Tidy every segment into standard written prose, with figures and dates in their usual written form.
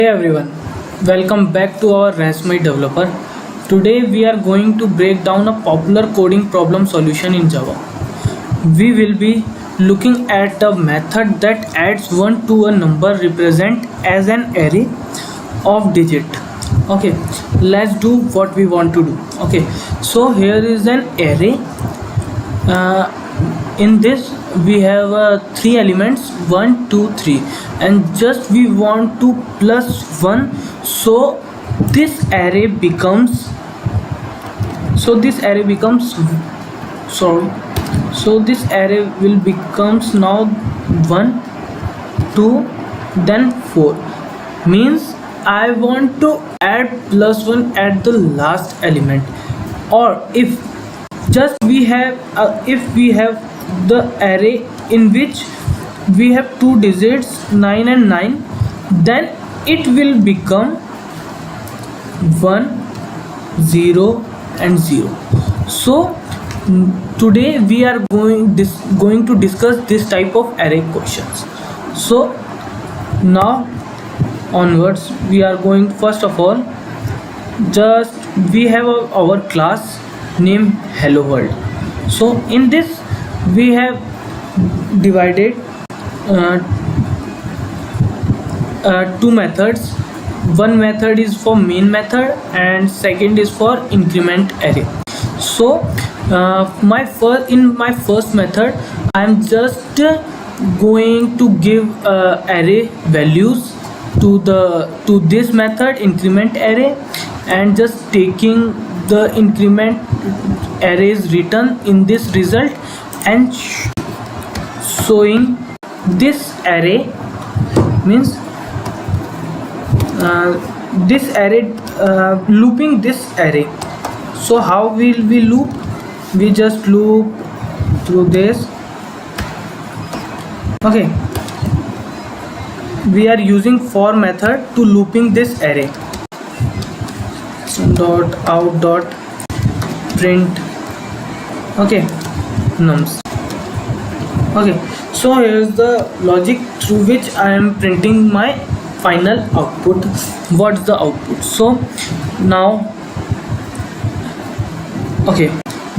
Hey everyone, welcome back to our Rahasyamay developer. Today we are going to break down a popular coding problem solution in Java. We will be looking at the method that adds 1 to a number represent as an array of digit. Okay, let's do what we want to do. Okay, so here is an array. In this we have three elements 1 2 3 and just we want to plus 1, so this array becomes so this array will becomes now 1 2 then 4, means I want to add plus 1 at the last element. Or if we have the array in which we have two digits 9 and 9, then it will become 1 0 and 0. So today we are going to discuss this type of array questions. So now onwards we are going, first of all, we have our class named hello world. So in this we have divided two methods. One method is for main method and second is for increment array. So in my first method I am just going to give array values to this method increment array, and just taking the increment arrays written in this result and showing this array, means this array, looping this array. So how will we loop? We just loop through this. Okay, we are using for method to looping this array. Dot out dot print, okay, nums. Okay, so here's the logic through which I am printing my final output. What's the output? So now, okay,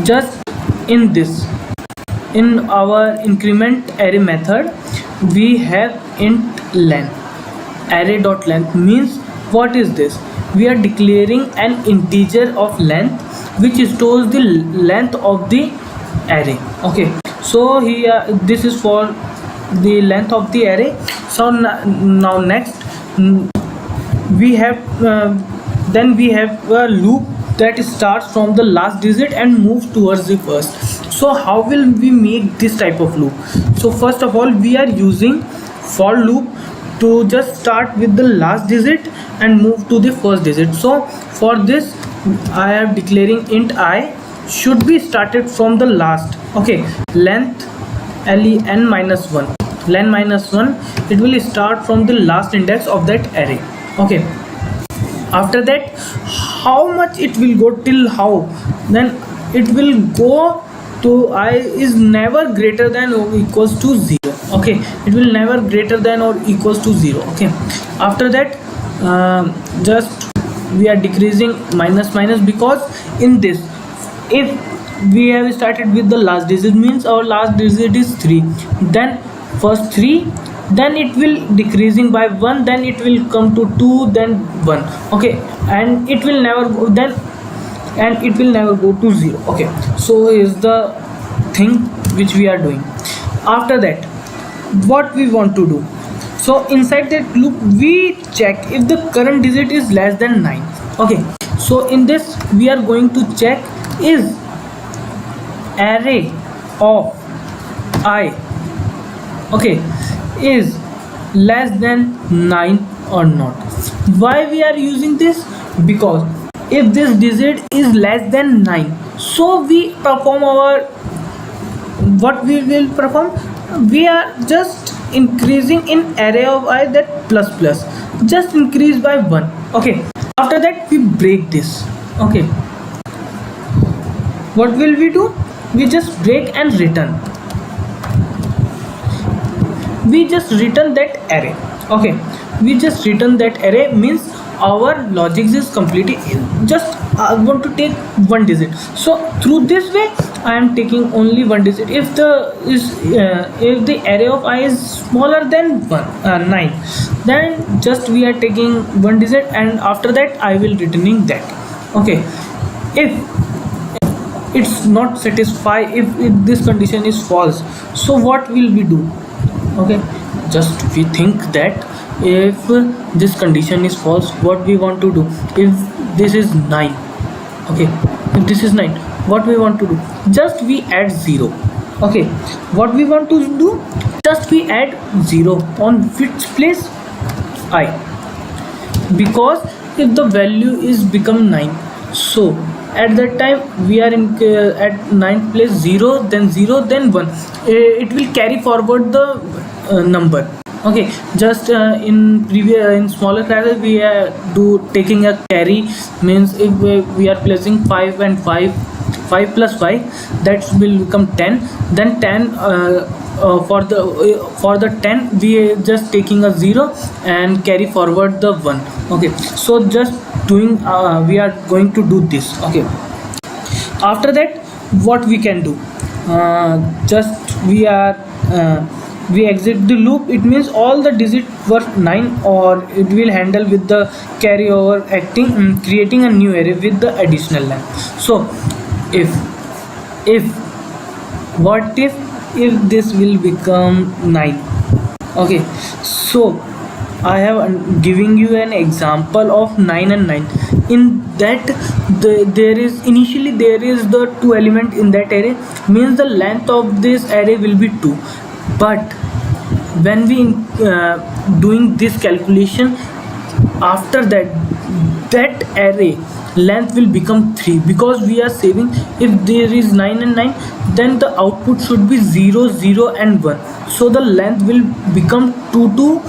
just in our increment array method we have int length. Array dot length means, what is this? We are declaring an integer of length which stores the length of the array. Okay, so here this is for the length of the array. So now next we have a loop that starts from the last digit and moves towards the first. So how will we make this type of loop? So first of all we are using for loop to just start with the last digit and move to the first digit. So for this I am declaring int I should be started from the last. Okay, length len minus 1, len minus 1, it will start from the last index of that array. Okay, after that how much it will go till how, then it will go to I is never greater than or equals to 0. Okay, it will never greater than or equals to 0. Okay, after that just we are decreasing minus minus, because in this, if we have started with the last digit, means our last digit is 3, then first 3, then it will decreasing by 1, then it will come to 2, then 1. Okay, and it will never go to 0. Okay, so is the thing which we are doing. After that what we want to do, so inside that loop we check if the current digit is less than 9. Okay, so in this we are going to check is array of I, okay, is less than 9 or not. Why we are using this? Because if this digit is less than 9, so we perform our, what we will perform, we are just increasing in array of I, that plus plus, just increase by 1. Okay, after that we break this. Okay, what will we do? We just break and return. we just return that array. Okay, we just return that array, means our logic is completely just I want to take one digit. So through this way I am taking only one digit. If the array of I is smaller than 9, then just we are taking one digit, and after that I will returning that. Okay, if it's not satisfy, if this condition is false, so what will we do? Okay, just we think that if this condition is false, what we want to do? If this is 9, okay, if this is 9, what we want to do? Just we add 0. Okay, what we want to do? Just we add 0 on which place? I, because if the value is become 9, so at that time we are in at 9 place 0, then 0, then 1. It will carry forward the number. Okay, just in smaller classes we do taking a carry, means if we are placing 5 and 5 plus 5, that will become 10. Then 10 for the 10 we are just taking a 0 and carry forward the 1. Okay, so just doing we are going to do this. Okay, after that what we can do? Just we exit the loop. It means all the digits were 9, or it will handle with the carryover acting, creating a new array with the additional length. So if what if this will become 9? Okay, so I have giving you an example of 9 and 9. In that there is initially there is the 2 element in that array, means the length of this array will be 2. But when we doing this calculation, after that array length will become 3, because we are saving. If there is 9 and 9, then the output should be 0, 0 and 1. So the length will become 2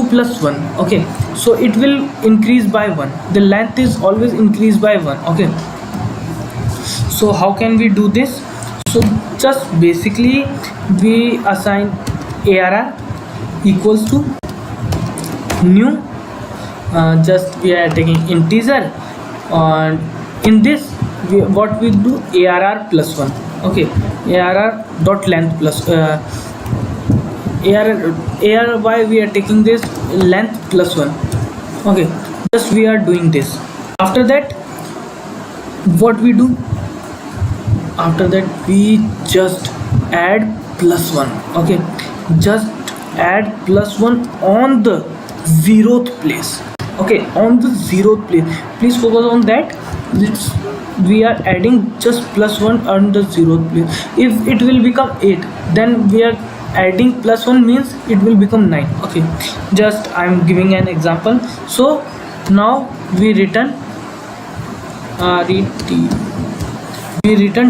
plus 1. Okay, so it will increase by 1. The length is always increased by 1. Okay, so how can we do this? So just basically we assign ARR equals to new, just we are taking integer, and in this what we do, ARR plus 1. Okay, ARR dot length plus ARY we are taking this length plus 1. Okay, just we are doing this. After that what we do? After that we just add plus 1. Okay, just add plus 1 on the 0th place. Okay, on the 0th place, please focus on that. We are adding just plus 1 on the 0th place. If it will become 8, then we are adding plus 1, means it will become 9. Okay, just I am giving an example. So now we return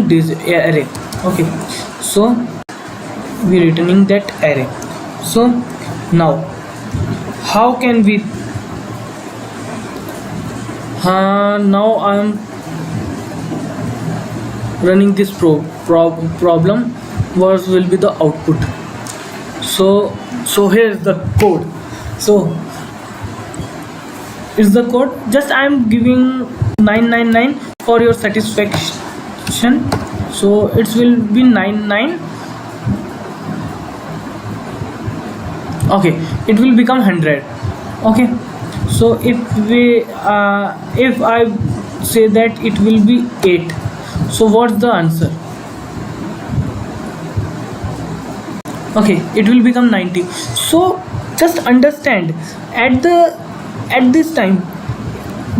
this array. Okay, so we returning that array. So now how can we now I am running this problem. What will be the output? So here's the code. So is the code. Just I am giving 999 for your satisfaction. So it will be 99. Okay, it will become 100. Okay, so if I say that it will be 8, so what's the answer? Okay, it will become 90. So just understand, at this time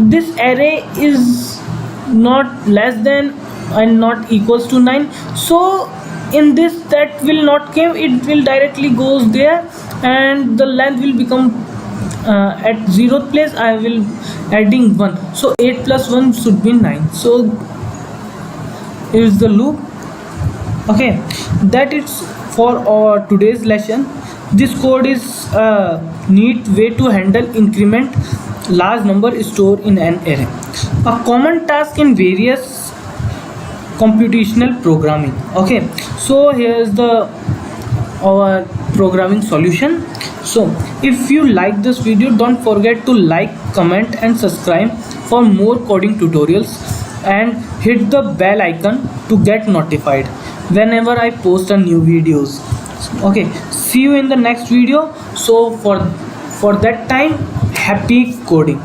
this array is not less than and not equals to 9. So in this, that will not came, it will directly goes there, and the length will become at 0th place I will adding 1. So 8 plus 1 should be 9. So is the loop. Okay, that is for our today's lesson. This code is a neat way to handle increment large number stored in an array, a common task in various computational programming. Okay, so here's the our programming solution. So if you like this video, don't forget to like, comment and subscribe for more coding tutorials, and hit the bell icon to get notified whenever I post a new videos. Okay, see you in the next video. So for that time, happy coding.